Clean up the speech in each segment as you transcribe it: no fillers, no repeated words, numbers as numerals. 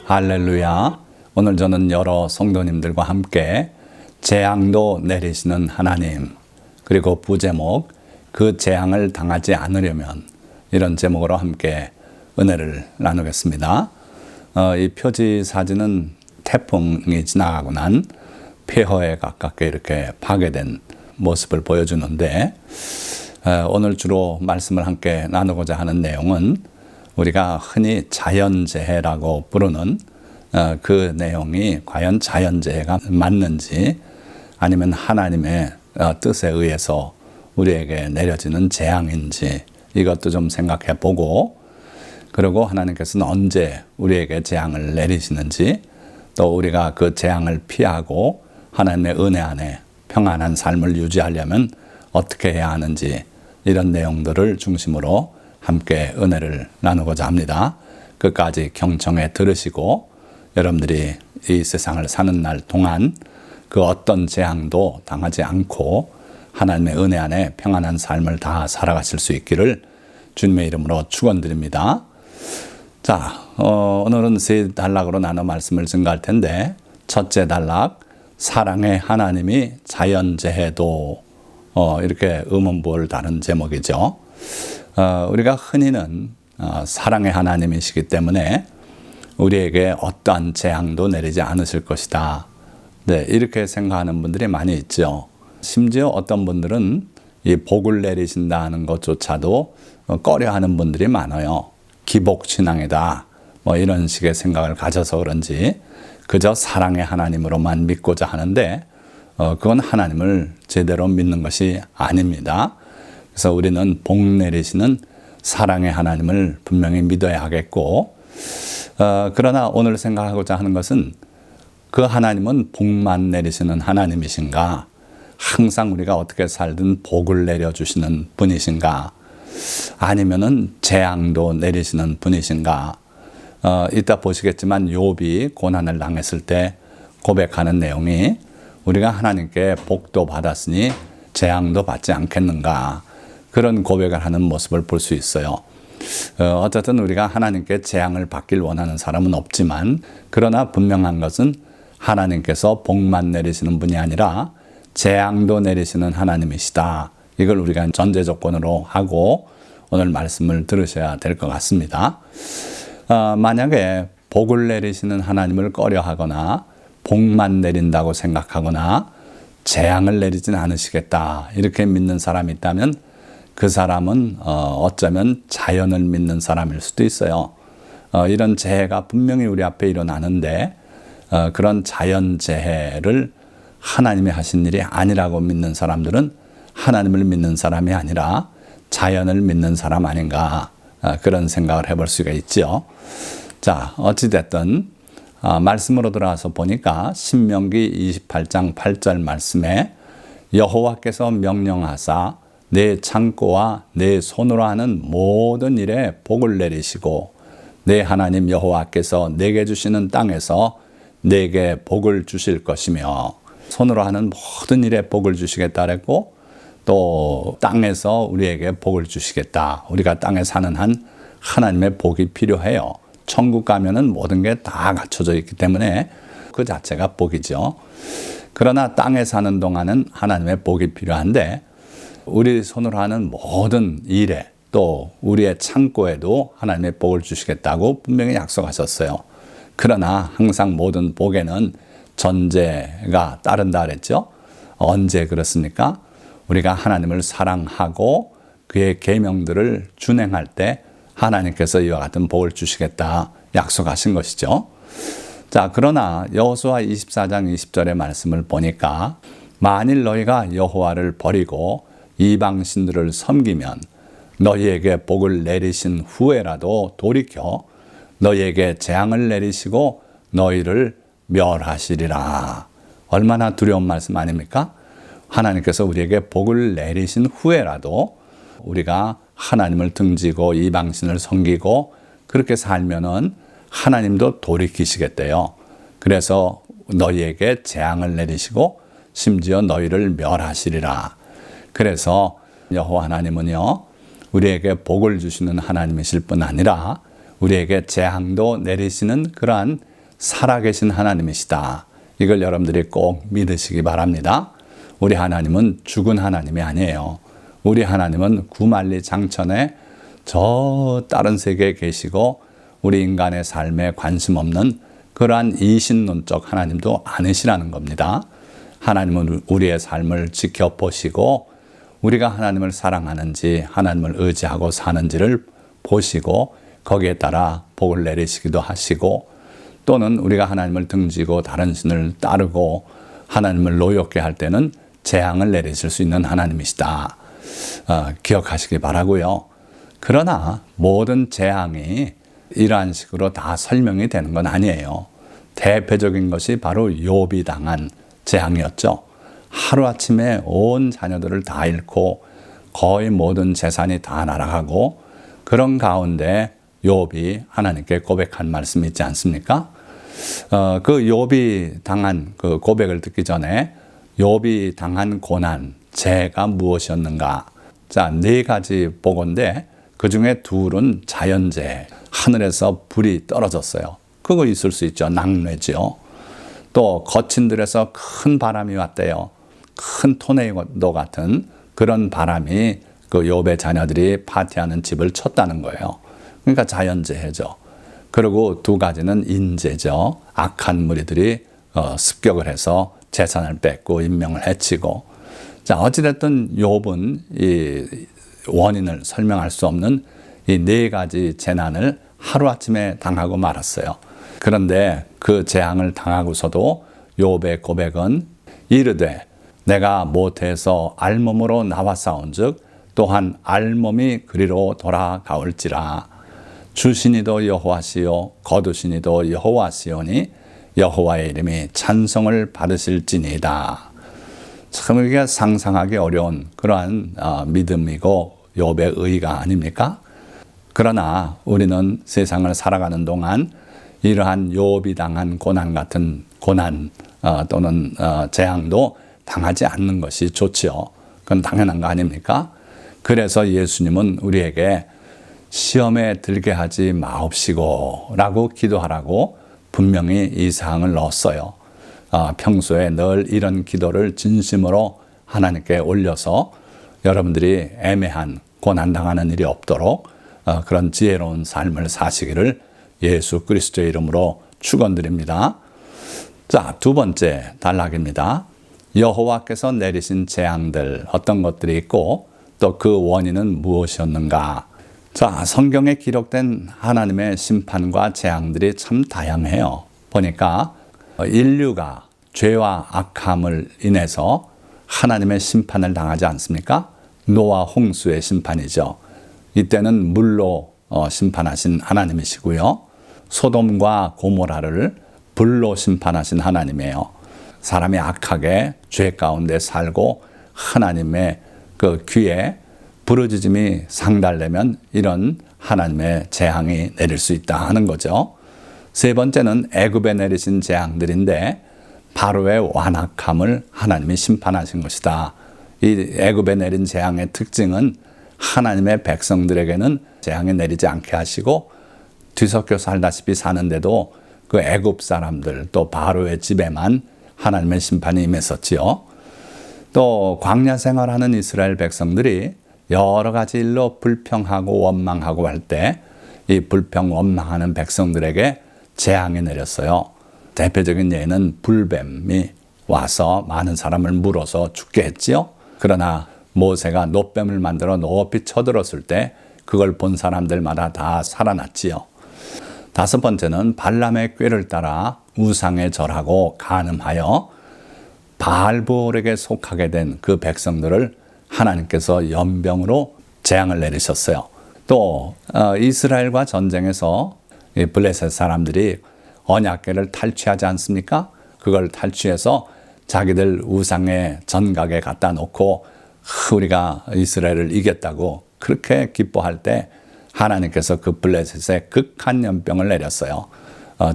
할렐루야. 오늘 저는 여러 성도님들과 함께 재앙도 내리시는 하나님, 그리고 부제목 그 재앙을 당하지 않으려면, 이런 제목으로 함께 은혜를 나누겠습니다. 이 표지 사진은 태풍이 지나가고 난 폐허에 가깝게 이렇게 파괴된 모습을 보여주는데, 오늘 주로 말씀을 함께 나누고자 하는 내용은 우리가 흔히 자연재해라고 부르는 그 내용이 과연 자연재해가 맞는지, 아니면 하나님의 뜻에 의해서 우리에게 내려지는 재앙인지, 이것도 좀 생각해 보고, 그리고 하나님께서는 언제 우리에게 재앙을 내리시는지, 또 우리가 그 재앙을 피하고 하나님의 은혜 안에 평안한 삶을 유지하려면 어떻게 해야 하는지, 이런 내용들을 중심으로 함께 은혜를 나누고자 합니다. 끝까지 경청해 들으시고, 여러분들이 이 세상을 사는 날 동안 그 어떤 재앙도 당하지 않고 하나님의 은혜 안에 평안한 삶을 다 살아가실 수 있기를 주님의 이름으로 축원드립니다. 자, 오늘은 세 단락으로 나눠 말씀을 증거할 텐데, 첫째 단락, 사랑의 하나님이 자연재해도, 이렇게 의문부를 다룬 제목이죠. 우리가 흔히는 사랑의 하나님이시기 때문에 우리에게 어떠한 재앙도 내리지 않으실 것이다, 네, 이렇게 생각하는 분들이 많이 있죠. 심지어 어떤 분들은 이 복을 내리신다는 것조차도 꺼려하는 분들이 많아요. 기복신앙이다, 이런 식의 생각을 가져서 그런지 그저 사랑의 하나님으로만 믿고자 하는데, 그건 하나님을 제대로 믿는 것이 아닙니다. 그래서 우리는 복 내리시는 사랑의 하나님을 분명히 믿어야 하겠고, 그러나 오늘 생각하고자 하는 것은, 그 하나님은 복만 내리시는 하나님이신가? 항상 우리가 어떻게 살든 복을 내려주시는 분이신가? 아니면은 재앙도 내리시는 분이신가? 이따 보시겠지만 욥이 고난을 당했을 때 고백하는 내용이, 우리가 하나님께 복도 받았으니 재앙도 받지 않겠는가? 그런 고백을 하는 모습을 볼 수 있어요. 어쨌든 우리가 하나님께 재앙을 받길 원하는 사람은 없지만, 그러나 분명한 것은 하나님께서 복만 내리시는 분이 아니라 재앙도 내리시는 하나님이시다. 이걸 우리가 전제 조건으로 하고 오늘 말씀을 들으셔야 될 것 같습니다. 만약에 복을 내리시는 하나님을 꺼려하거나 복만 내린다고 생각하거나 재앙을 내리진 않으시겠다, 이렇게 믿는 사람이 있다면 그 사람은 어쩌면 자연을 믿는 사람일 수도 있어요. 이런 재해가 분명히 우리 앞에 일어나는데, 그런 자연재해를 하나님이 하신 일이 아니라고 믿는 사람들은 하나님을 믿는 사람이 아니라 자연을 믿는 사람 아닌가, 그런 생각을 해볼 수가 있죠. 자, 어찌됐든 말씀으로 들어와서 보니까 신명기 28장 8절 말씀에, 여호와께서 명령하사 내 창고와 내 손으로 하는 모든 일에 복을 내리시고, 내 하나님 여호와께서 내게 주시는 땅에서 내게 복을 주실 것이며, 손으로 하는 모든 일에 복을 주시겠다 그랬고, 또 땅에서 우리에게 복을 주시겠다. 우리가 땅에 사는 한 하나님의 복이 필요해요. 천국 가면은 모든 게 다 갖춰져 있기 때문에 그 자체가 복이죠. 그러나 땅에 사는 동안은 하나님의 복이 필요한데, 우리 손으로 하는 모든 일에, 또 우리의 창고에도 하나님의 복을 주시겠다고 분명히 약속하셨어요. 그러나 항상 모든 복에는 전제가 따른다 그랬죠. 언제 그렇습니까? 우리가 하나님을 사랑하고 그의 계명들을 준행할 때 하나님께서 이와 같은 복을 주시겠다 약속하신 것이죠. 자, 그러나 여호수아 24장 20절의 말씀을 보니까, 만일 너희가 여호와를 버리고 이방 신들을 섬기면 너희에게 복을 내리신 후에라도 돌이켜 너희에게 재앙을 내리시고 너희를 멸하시리라. 얼마나 두려운 말씀 아닙니까? 하나님께서 우리에게 복을 내리신 후에라도 우리가 하나님을 등지고 이방신을 섬기고 그렇게 살면은 하나님도 돌이키시겠대요. 그래서 너희에게 재앙을 내리시고 심지어 너희를 멸하시리라. 그래서 여호와 하나님은요, 우리에게 복을 주시는 하나님이실 뿐 아니라 우리에게 재앙도 내리시는 그러한 살아계신 하나님이시다. 이걸 여러분들이 꼭 믿으시기 바랍니다. 우리 하나님은 죽은 하나님이 아니에요. 우리 하나님은 구만리 장천에 저 다른 세계에 계시고 우리 인간의 삶에 관심 없는 그러한 이신론적 하나님도 아니시라는 겁니다. 하나님은 우리의 삶을 지켜보시고 우리가 하나님을 사랑하는지 하나님을 의지하고 사는지를 보시고 거기에 따라 복을 내리시기도 하시고 또는 우리가 하나님을 등지고 다른 신을 따르고 하나님을 노엽게 할 때는 재앙을 내리실 수 있는 하나님이시다. 기억하시기 바라고요. 그러나 모든 재앙이 이러한 식으로 다 설명이 되는 건 아니에요. 대표적인 것이 바로 욥이 당한 재앙이었죠. 하루아침에 온 자녀들을 다 잃고 거의 모든 재산이 다 날아가고 그런 가운데 욥이 하나님께 고백한 말씀이 있지 않습니까? 그 욥이 당한 그 고백을 듣기 전에 욥이 당한 고난, 재가 무엇이었는가? 자, 4가지 보고인데 그 중에 둘은 자연재해, 하늘에서 불이 떨어졌어요. 그거 있을 수 있죠. 낙뢰죠. 또 거친 들에서 큰 바람이 왔대요. 큰 토네이도 같은 그런 바람이 그 욥의 자녀들이 파티하는 집을 쳤다는 거예요. 그러니까 자연재해죠. 그리고 2가지는 인재죠. 악한 무리들이 습격을 해서 재산을 뺏고 인명을 해치고. 자, 어찌됐든 욥은 이 원인을 설명할 수 없는 이 4가지 재난을 하루아침에 당하고 말았어요. 그런데 그 재앙을 당하고서도 욥의 고백은 이르되 내가 모태에서 알몸으로 나왔사온즉 또한 알몸이 그리로 돌아가올지라. 주시니도 여호와시요 거두시니도 여호와시오니 여호와의 이름이 찬송을 받으실지니이다. 참 이게 상상하기 어려운 그러한 믿음이고 욥의 의가 아닙니까? 그러나 우리는 세상을 살아가는 동안 이러한 욥이 당한 고난 같은 고난 또는 재앙도 당하지 않는 것이 좋지요. 그건 당연한 거 아닙니까? 그래서 예수님은 우리에게 시험에 들게 하지 마옵시고 라고 기도하라고 분명히 이 사항을 넣었어요. 평소에 늘 이런 기도를 진심으로 하나님께 올려서 여러분들이 애매한 고난당하는 일이 없도록 그런 지혜로운 삶을 사시기를 예수 그리스도의 이름으로 축원드립니다. 자, 2번째 단락입니다. 여호와께서 내리신 재앙들 어떤 것들이 있고 또 그 원인은 무엇이었는가. 자, 성경에 기록된 하나님의 심판과 재앙들이 참 다양해요. 보니까 인류가 죄와 악함을 인해서 하나님의 심판을 당하지 않습니까? 노아 홍수의 심판이죠. 이때는 물로 심판하신 하나님이시고요. 소돔과 고모라를 불로 심판하신 하나님이에요. 사람이 악하게 죄 가운데 살고 하나님의 그 귀에 부르짖음이 상달되면 이런 하나님의 재앙이 내릴 수 있다 하는 거죠. 3번째는 애굽에 내리신 재앙들인데 바로의 완악함을 하나님이 심판하신 것이다. 이 애굽에 내린 재앙의 특징은 하나님의 백성들에게는 재앙이 내리지 않게 하시고 뒤섞여 살다시피 사는데도 그 애굽 사람들 또 바로의 집에만 하나님의 심판이 임했었지요. 또 광야 생활하는 이스라엘 백성들이 여러 가지 일로 불평하고 원망하고 할 때 이 불평 원망하는 백성들에게 재앙이 내렸어요. 대표적인 예는 불뱀이 와서 많은 사람을 물어서 죽게 했지요. 그러나 모세가 놋뱀을 만들어 높이 쳐들었을 때 그걸 본 사람들마다 다 살아났지요. 5번째는 발람의 꾀를 따라 우상에 절하고 간음하여 바알보올에게 속하게 된 그 백성들을 하나님께서 연병으로 재앙을 내리셨어요. 또 이스라엘과 전쟁에서 블레셋 사람들이 언약궤를 탈취하지 않습니까? 그걸 탈취해서 자기들 우상의 전각에 갖다 놓고 우리가 이스라엘을 이겼다고 그렇게 기뻐할 때 하나님께서 그 블레셋에 극한 연병을 내렸어요.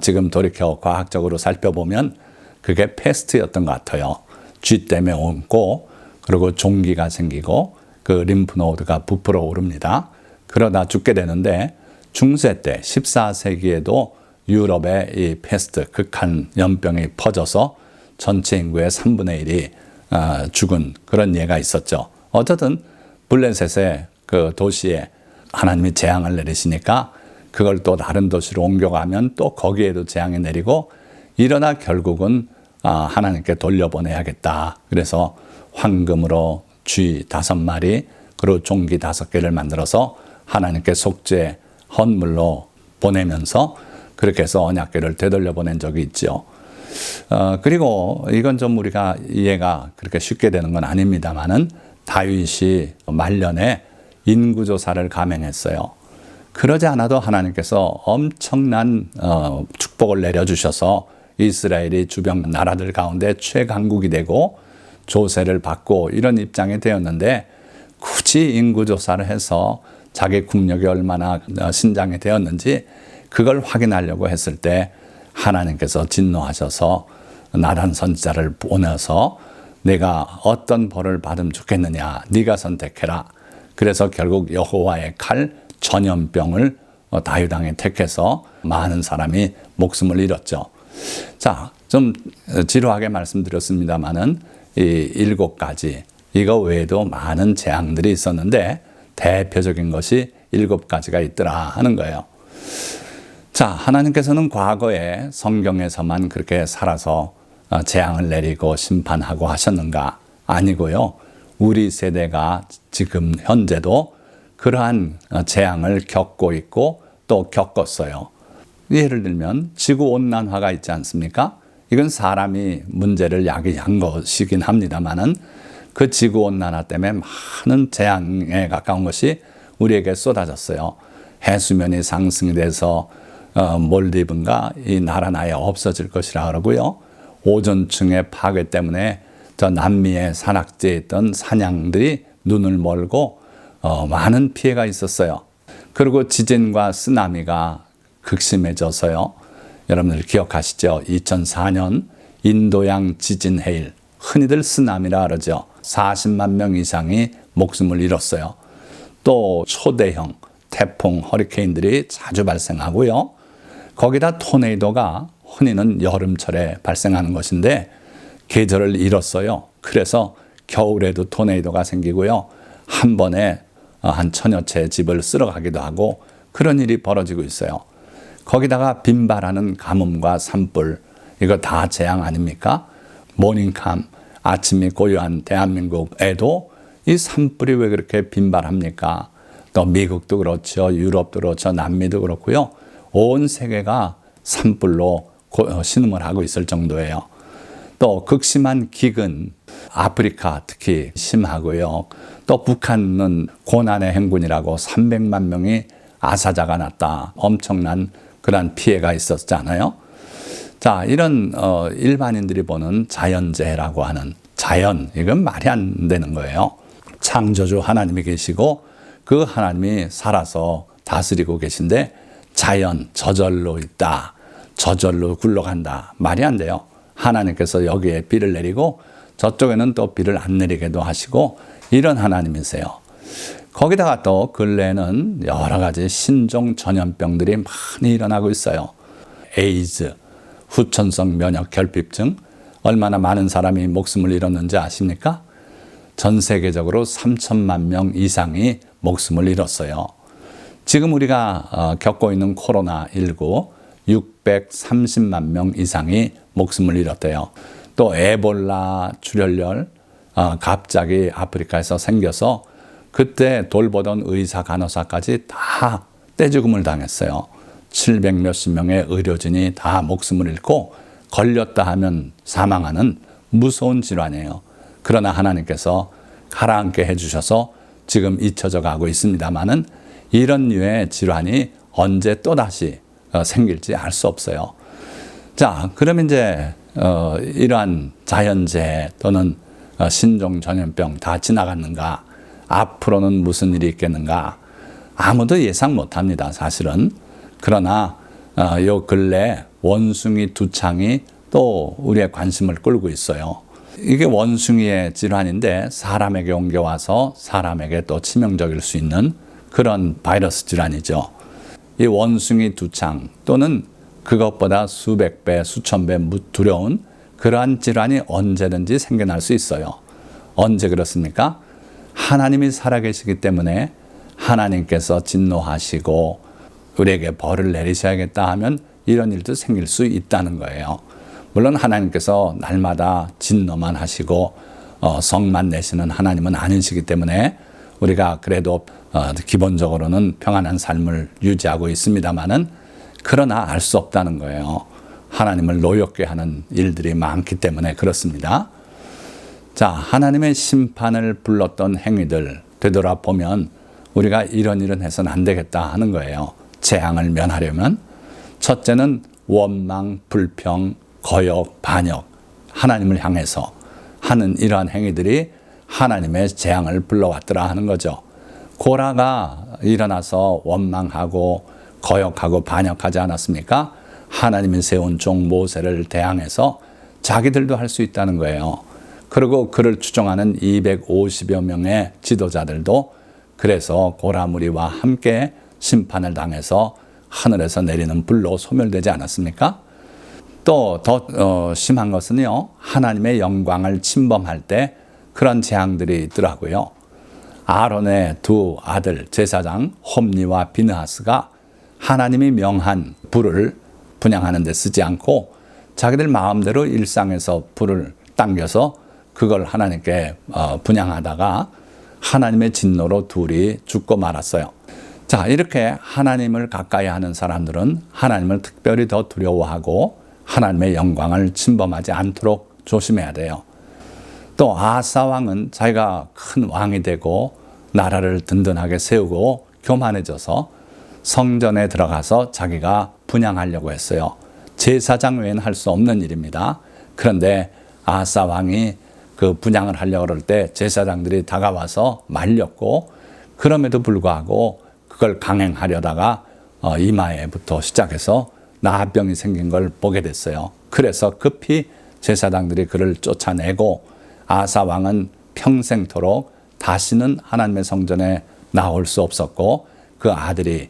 지금 돌이켜 과학적으로 살펴보면 그게 패스트였던 것 같아요. 쥐 때문에 옮고 그리고 종기가 생기고 그 림프노드가 부풀어 오릅니다. 그러다 죽게 되는데 중세 때 14세기에도 유럽에 이 패스트 극한 연병이 퍼져서 전체 인구의 3분의 1이 죽은 그런 예가 있었죠. 어쨌든 블레셋의 그 도시에 하나님이 재앙을 내리시니까 그걸 또 다른 도시로 옮겨가면 또 거기에도 재앙이 내리고 이러나 결국은 하나님께 돌려보내야겠다. 그래서 황금으로 쥐 5마리 그리고 종기 5개를 만들어서 하나님께 속죄 헌물로 보내면서 그렇게 해서 언약궤를 되돌려 보낸 적이 있죠. 그리고 이건 좀 우리가 이해가 그렇게 쉽게 되는 건 아닙니다만은 다윗이 말년에 인구조사를 감행했어요. 그러지 않아도 하나님께서 엄청난 축복을 내려주셔서 이스라엘이 주변 나라들 가운데 최강국이 되고 조세를 받고 이런 입장이 되었는데 굳이 인구조사를 해서 자기 국력이 얼마나 신장이 되었는지 그걸 확인하려고 했을 때 하나님께서 진노하셔서 나단 선지자를 보내서 내가 어떤 벌을 받으면 좋겠느냐 네가 선택해라. 그래서 결국 여호와의 칼 전염병을 다윗 왕이 택해서 많은 사람이 목숨을 잃었죠. 자, 좀 지루하게 말씀드렸습니다만은 이 7가지 이거 외에도 많은 재앙들이 있었는데 대표적인 것이 7가지가 있더라 하는 거예요. 자, 하나님께서는 과거에 성경에서만 그렇게 살아서 재앙을 내리고 심판하고 하셨는가? 아니고요. 우리 세대가 지금 현재도 그러한 재앙을 겪고 있고 또 겪었어요. 예를 들면 지구온난화가 있지 않습니까? 이건 사람이 문제를 야기한 것이긴 합니다만은 그 지구온난화 때문에 많은 재앙에 가까운 것이 우리에게 쏟아졌어요. 해수면이 상승이 돼서 몰디브인가 이 나라 나에 없어질 것이라 그러고요. 오존층의 파괴 때문에 저 남미의 산악지에 있던 사냥들이 눈을 멀고 많은 피해가 있었어요. 그리고 지진과 쓰나미가 극심해져서요. 여러분들 기억하시죠? 2004년 인도양 지진 해일, 흔히들 쓰나미라 그러죠. 40만 명 이상이 목숨을 잃었어요. 또 초대형 태풍, 허리케인들이 자주 발생하고요. 거기다 토네이도가 흔히는 여름철에 발생하는 것인데 계절을 잃었어요. 그래서 겨울에도 토네이도가 생기고요. 한 번에 한 1000여 채 집을 쓸어가기도 하고 그런 일이 벌어지고 있어요. 거기다가 빈발하는 가뭄과 산불, 이거 다 재앙 아닙니까? 모닝캄, 아침이 고요한 대한민국에도 이 산불이 왜 그렇게 빈발합니까? 또 미국도 그렇죠. 유럽도 그렇죠. 남미도 그렇고요. 온 세계가 산불로 신음을 하고 있을 정도예요. 또 극심한 기근, 아프리카 특히 심하고요. 또 북한은 고난의 행군이라고 300만 명이 아사자가 났다. 엄청난 그런 피해가 있었잖아요. 자, 이런 일반인들이 보는 자연재해라고 하는 자연, 이건 말이 안 되는 거예요. 창조주 하나님이 계시고 그 하나님이 살아서 다스리고 계신데 자연 저절로 있다. 저절로 굴러간다. 말이 안 돼요. 하나님께서 여기에 비를 내리고 저쪽에는 또 비를 안 내리게도 하시고 이런 하나님이세요. 거기다가 또 근래에는 여러 가지 신종 전염병들이 많이 일어나고 있어요. 에이즈, 후천성 면역 결핍증, 얼마나 많은 사람이 목숨을 잃었는지 아십니까? 전 세계적으로 3천만 명 이상이 목숨을 잃었어요. 지금 우리가 겪고 있는 코로나19 630만 명 이상이 목숨을 잃었대요. 또 에볼라 출혈열 갑자기 아프리카에서 생겨서 그때 돌보던 의사 간호사까지 다 떼죽음을 당했어요. 700 몇십 명의 의료진이 다 목숨을 잃고 걸렸다 하면 사망하는 무서운 질환이에요. 그러나 하나님께서 가라앉게 해주셔서 지금 잊혀져 가고 있습니다만은 이런 류의 질환이 언제 또다시 생길지 알 수 없어요. 자, 그럼 이제 이러한 자연재해 또는 신종 전염병 다 지나갔는가? 앞으로는 무슨 일이 있겠는가? 아무도 예상 못합니다, 사실은. 그러나 요 근래 원숭이 두창이 또 우리의 관심을 끌고 있어요. 이게 원숭이의 질환인데 사람에게 옮겨와서 사람에게 또 치명적일 수 있는 그런 바이러스 질환이죠. 이 원숭이 두창 또는 그것보다 수백 배, 수천 배 두려운 그러한 질환이 언제든지 생겨날 수 있어요. 언제 그렇습니까? 하나님이 살아계시기 때문에 하나님께서 진노하시고 우리에게 벌을 내리셔야겠다 하면 이런 일도 생길 수 있다는 거예요. 물론 하나님께서 날마다 진노만 하시고 성만 내시는 하나님은 아니시기 때문에 우리가 그래도 기본적으로는 평안한 삶을 유지하고 있습니다마는 그러나 알 수 없다는 거예요. 하나님을 노엽게 하는 일들이 많기 때문에 그렇습니다. 자, 하나님의 심판을 불렀던 행위들 되돌아보면 우리가 이런 일은 해서는 안 되겠다 하는 거예요. 재앙을 면하려면 첫째는 원망, 불평, 거역, 반역, 하나님을 향해서 하는 이러한 행위들이 하나님의 재앙을 불러왔더라 하는 거죠. 고라가 일어나서 원망하고 거역하고 반역하지 않았습니까? 하나님이 세운 종 모세를 대항해서 자기들도 할 수 있다는 거예요. 그리고 그를 추종하는 250여 명의 지도자들도 그래서 고라 무리와 함께 심판을 당해서 하늘에서 내리는 불로 소멸되지 않았습니까? 또 더 심한 것은요, 하나님의 영광을 침범할 때 그런 재앙들이 있더라고요. 아론의 두 아들 제사장 홈니와 비느하스가 하나님이 명한 불을 분향하는 데 쓰지 않고 자기들 마음대로 일상에서 불을 당겨서 그걸 하나님께 분향하다가 하나님의 진노로 둘이 죽고 말았어요. 자, 이렇게 하나님을 가까이 하는 사람들은 하나님을 특별히 더 두려워하고 하나님의 영광을 침범하지 않도록 조심해야 돼요. 또 아사 왕은 자기가 큰 왕이 되고 나라를 든든하게 세우고 교만해져서 성전에 들어가서 자기가 분향하려고 했어요. 제사장 외에는 할 수 없는 일입니다. 그런데 아사 왕이 그 분향을 하려고 그럴 때 제사장들이 다가와서 말렸고 그럼에도 불구하고 그걸 강행하려다가 이마에부터 시작해서 나병이 생긴 걸 보게 됐어요. 그래서 급히 제사장들이 그를 쫓아내고 아사 왕은 평생토록 다시는 하나님의 성전에 나올 수 없었고 그 아들이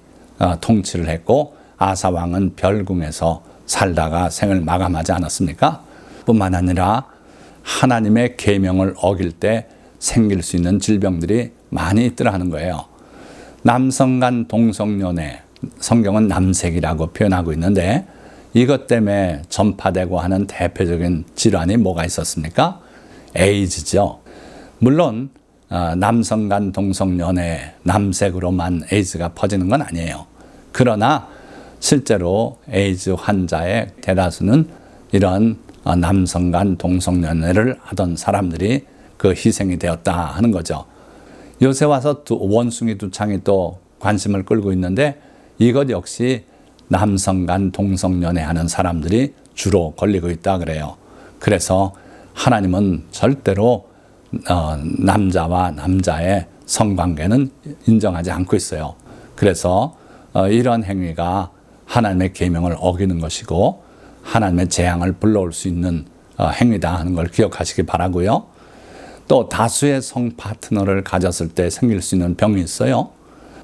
통치를 했고 아사 왕은 별궁에서 살다가 생을 마감하지 않았습니까? 뿐만 아니라 하나님의 계명을 어길 때 생길 수 있는 질병들이 많이 있더라 하는 거예요. 남성 간 동성연애, 성경은 남색이라고 표현하고 있는데 이것 때문에 전파되고 하는 대표적인 질환이 뭐가 있었습니까? 에이즈죠. 물론 남성 간 동성연애, 남색으로만 에이즈가 퍼지는 건 아니에요. 그러나 실제로 에이즈 환자의 대다수는 이런 남성 간 동성연애를 하던 사람들이 그 희생이 되었다 하는 거죠. 요새 와서 원숭이 두창이 또 관심을 끌고 있는데 이것 역시 남성 간 동성연애 하는 사람들이 주로 걸리고 있다 그래요. 그래서 하나님은 절대로 남자와 남자의 성관계는 인정하지 않고 있어요. 그래서 이런 행위가 하나님의 계명을 어기는 것이고 하나님의 재앙을 불러올 수 있는 행위다 하는 걸 기억하시기 바라고요. 또 다수의 성 파트너를 가졌을 때 생길 수 있는 병이 있어요.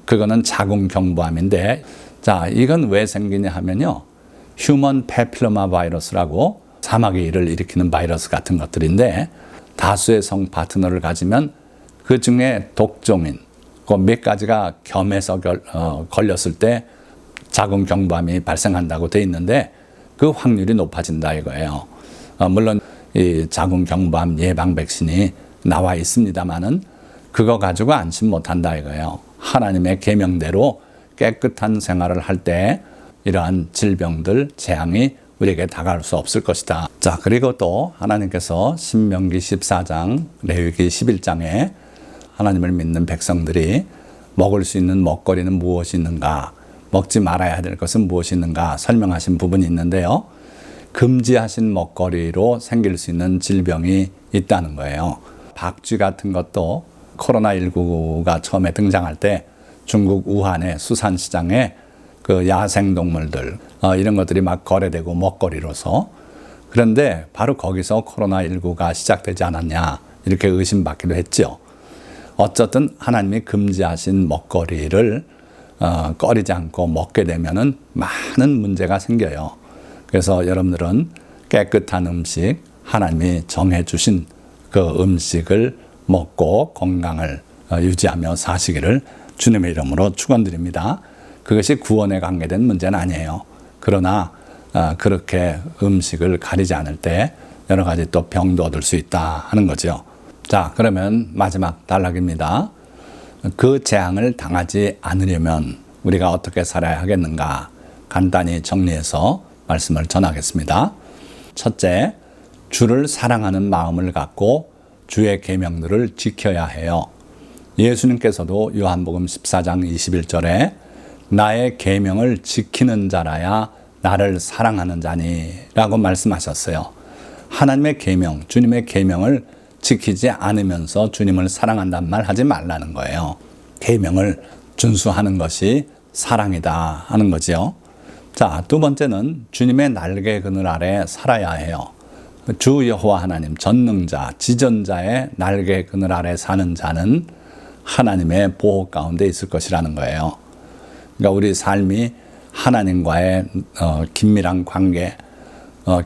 그거는 자궁경부암인데 자, 이건 왜 생기냐 하면요. 휴먼 페필로마 바이러스라고 사마귀를 일으키는 바이러스 같은 것들인데 다수의 성 파트너를 가지면 그 중에 독종인 그 몇 가지가 겸해서 걸렸을 때 자궁경부암이 발생한다고 돼 있는데 그 확률이 높아진다 이거예요. 물론 이 자궁경부암 예방 백신이 나와 있습니다만은 그거 가지고 안심 못한다 이거예요. 하나님의 계명대로 깨끗한 생활을 할 때 이러한 질병들, 재앙이 우리에게 다가올 수 없을 것이다. 자, 그리고 또 하나님께서 신명기 14장, 레위기 11장에 하나님을 믿는 백성들이 먹을 수 있는 먹거리는 무엇이 있는가, 먹지 말아야 될 것은 무엇이 있는가 설명하신 부분이 있는데요. 금지하신 먹거리로 생길 수 있는 질병이 있다는 거예요. 박쥐 같은 것도 코로나19가 처음에 등장할 때 중국 우한의 수산시장에 그 야생동물들 이런 것들이 막 거래되고 먹거리로서 그런데 바로 거기서 코로나19가 시작되지 않았냐 이렇게 의심받기도 했죠. 어쨌든 하나님이 금지하신 먹거리를 꺼리지 않고 먹게 되면은 많은 문제가 생겨요. 그래서 여러분들은 깨끗한 음식, 하나님이 정해주신 그 음식을 먹고 건강을 유지하며 사시기를 주님의 이름으로 축원드립니다. 그것이 구원에 관계된 문제는 아니에요. 그러나 그렇게 음식을 가리지 않을 때 여러 가지 또 병도 얻을 수 있다 하는 거죠. 자, 그러면 마지막 단락입니다. 그 재앙을 당하지 않으려면 우리가 어떻게 살아야 하겠는가? 간단히 정리해서 말씀을 전하겠습니다. 첫째, 주를 사랑하는 마음을 갖고 주의 계명들을 지켜야 해요. 예수님께서도 요한복음 14장 21절에 나의 계명을 지키는 자라야 나를 사랑하는 자니 라고 말씀하셨어요. 하나님의 계명, 주님의 계명을 지키지 않으면서 주님을 사랑한다는 말 하지 말라는 거예요. 계명을 준수하는 것이 사랑이다 하는 거죠. 자, 두 번째는 주님의 날개 그늘 아래 살아야 해요. 주 여호와 하나님 전능자, 지전자의 날개 그늘 아래 사는 자는 하나님의 보호 가운데 있을 것이라는 거예요. 그러니까 우리 삶이 하나님과의 긴밀한 관계,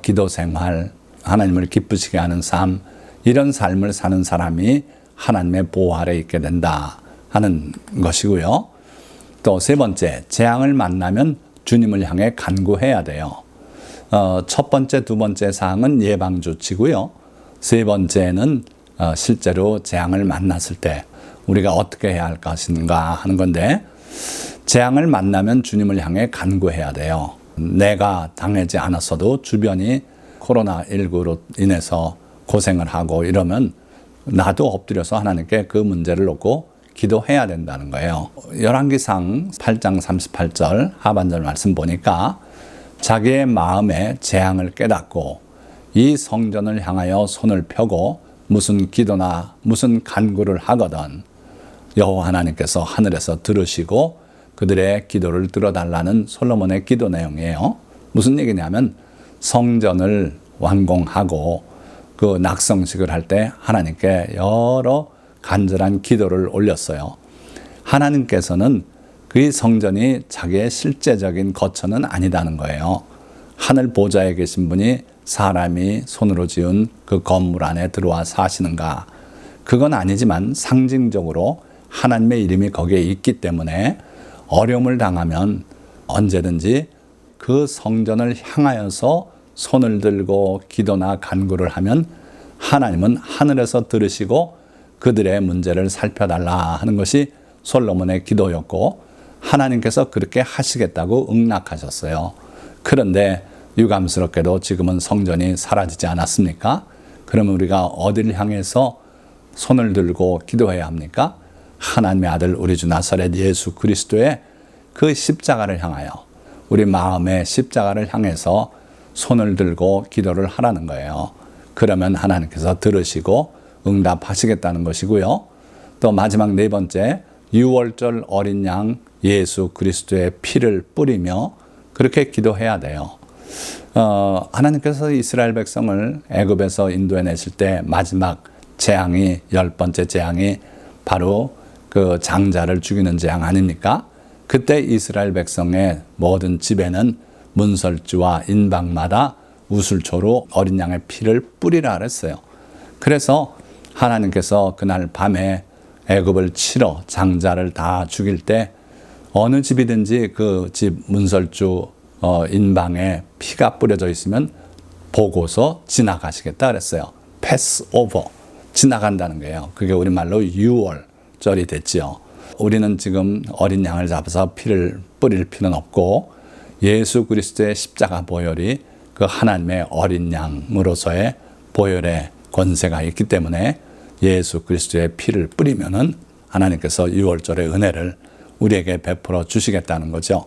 기도 생활, 하나님을 기쁘시게 하는 삶, 이런 삶을 사는 사람이 하나님의 보호 아래 있게 된다 하는 것이고요. 또 세 번째, 재앙을 만나면 주님을 향해 간구해야 돼요. 첫 번째, 두 번째 사항은 예방 조치고요. 세 번째는 실제로 재앙을 만났을 때 우리가 어떻게 해야 할 것인가 하는 건데, 재앙을 만나면 주님을 향해 간구해야 돼요. 내가 당하지 않았어도 주변이 코로나19로 인해서 고생을 하고 이러면 나도 엎드려서 하나님께 그 문제를 놓고 기도해야 된다는 거예요. 열왕기상 8장 38절 하반절 말씀 보니까 자기의 마음에 재앙을 깨닫고 이 성전을 향하여 손을 펴고 무슨 기도나 무슨 간구를 하거든 여호와 하나님께서 하늘에서 들으시고 그들의 기도를 들어달라는 솔로몬의 기도 내용이에요. 무슨 얘기냐면 성전을 완공하고 그 낙성식을 할 때 하나님께 여러 간절한 기도를 올렸어요. 하나님께서는 그 성전이 자기의 실제적인 거처는 아니다는 거예요. 하늘 보좌에 계신 분이 사람이 손으로 지은 그 건물 안에 들어와 사시는가? 그건 아니지만 상징적으로 하나님의 이름이 거기에 있기 때문에 어려움을 당하면 언제든지 그 성전을 향하여서 손을 들고 기도나 간구를 하면 하나님은 하늘에서 들으시고 그들의 문제를 살펴달라 하는 것이 솔로몬의 기도였고 하나님께서 그렇게 하시겠다고 응낙하셨어요. 그런데 유감스럽게도 지금은 성전이 사라지지 않았습니까? 그러면 우리가 어디를 향해서 손을 들고 기도해야 합니까? 하나님의 아들 우리 주 나사렛 예수 그리스도의 그 십자가를 향하여 우리 마음의 십자가를 향해서 손을 들고 기도를 하라는 거예요. 그러면 하나님께서 들으시고 응답하시겠다는 것이고요. 또 마지막 네 번째, 유월절 어린 양 예수 그리스도의 피를 뿌리며 그렇게 기도해야 돼요. 하나님께서 이스라엘 백성을 애굽에서 인도해내실 때 마지막 재앙이 10번째 재앙이 바로 그 장자를 죽이는 재앙 아닙니까? 그때 이스라엘 백성의 모든 집에는 문설주와 인방마다 우슬초로 어린 양의 피를 뿌리라 그랬어요. 그래서 하나님께서 그날 밤에 애굽을 치러 장자를 다 죽일 때 어느 집이든지 그 집 문설주 인방에 피가 뿌려져 있으면 보고서 지나가시겠다 그랬어요. 패스 오버, 지나간다는 거예요. 그게 우리말로 유월절이 됐지요. 우리는 지금 어린 양을 잡아서 피를 뿌릴 필요는 없고 예수 그리스도의 십자가 보혈이 그 하나님의 어린 양으로서의 보혈의 권세가 있기 때문에 예수 그리스도의 피를 뿌리면은 하나님께서 유월절의 은혜를 우리에게 베풀어 주시겠다는 거죠.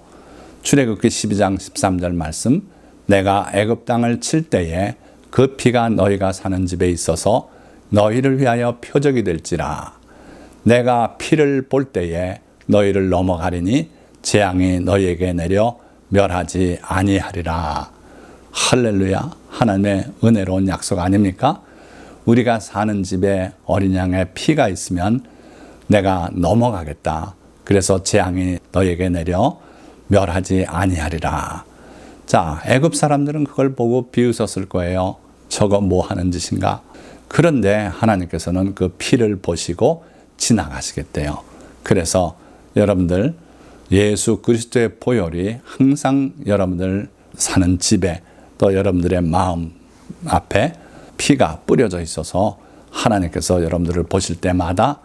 출애굽기 12장 13절 말씀, 내가 애굽 땅을 칠 때에 그 피가 너희가 사는 집에 있어서 너희를 위하여 표적이 될지라. 내가 피를 볼 때에 너희를 넘어가리니 재앙이 너희에게 내려 멸하지 아니하리라. 할렐루야. 하나님의 은혜로운 약속 아닙니까? 우리가 사는 집에 어린 양의 피가 있으면 내가 넘어가겠다. 그래서 재앙이 너에게 내려 멸하지 아니하리라. 자, 애굽 사람들은 그걸 보고 비웃었을 거예요. 저거 뭐 하는 짓인가? 그런데 하나님께서는 그 피를 보시고 지나가시겠대요. 그래서 여러분들 예수 그리스도의 보혈이 항상 여러분들 사는 집에 또 여러분들의 마음 앞에 피가 뿌려져 있어서 하나님께서 여러분들을 보실 때마다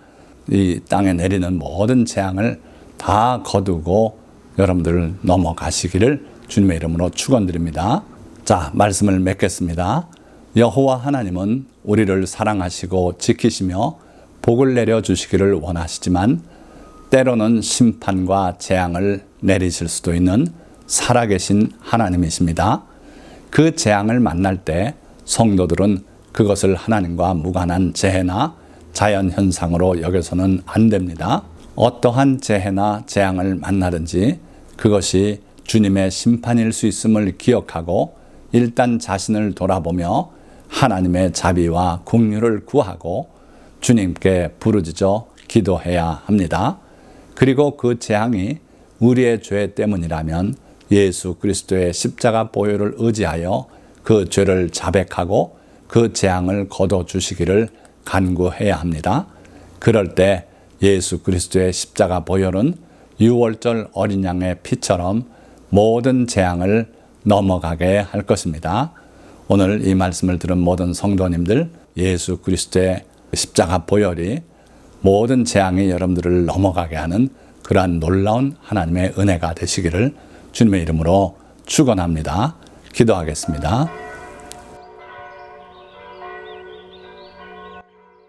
이 땅에 내리는 모든 재앙을 다 거두고 여러분들 넘어가시기를 주님의 이름으로 축원드립니다. 자, 말씀을 맺겠습니다. 여호와 하나님은 우리를 사랑하시고 지키시며 복을 내려주시기를 원하시지만 때로는 심판과 재앙을 내리실 수도 있는 살아계신 하나님이십니다. 그 재앙을 만날 때 성도들은 그것을 하나님과 무관한 재해나 자연현상으로 여겨서는 안 됩니다. 어떠한 재해나 재앙을 만나든지 그것이 주님의 심판일 수 있음을 기억하고 일단 자신을 돌아보며 하나님의 자비와 긍휼을 구하고 주님께 부르짖어 기도해야 합니다. 그리고 그 재앙이 우리의 죄 때문이라면 예수 그리스도의 십자가 보혈을 의지하여 그 죄를 자백하고 그 재앙을 거둬주시기를 간구해야 합니다. 그럴 때 예수 그리스도의 십자가 보혈은 유월절 어린 양의 피처럼 모든 재앙을 넘어가게 할 것입니다. 오늘 이 말씀을 들은 모든 성도님들, 예수 그리스도의 십자가 보혈이 모든 재앙이 여러분들을 넘어가게 하는 그러한 놀라운 하나님의 은혜가 되시기를 주님의 이름으로 축원합니다. 기도하겠습니다.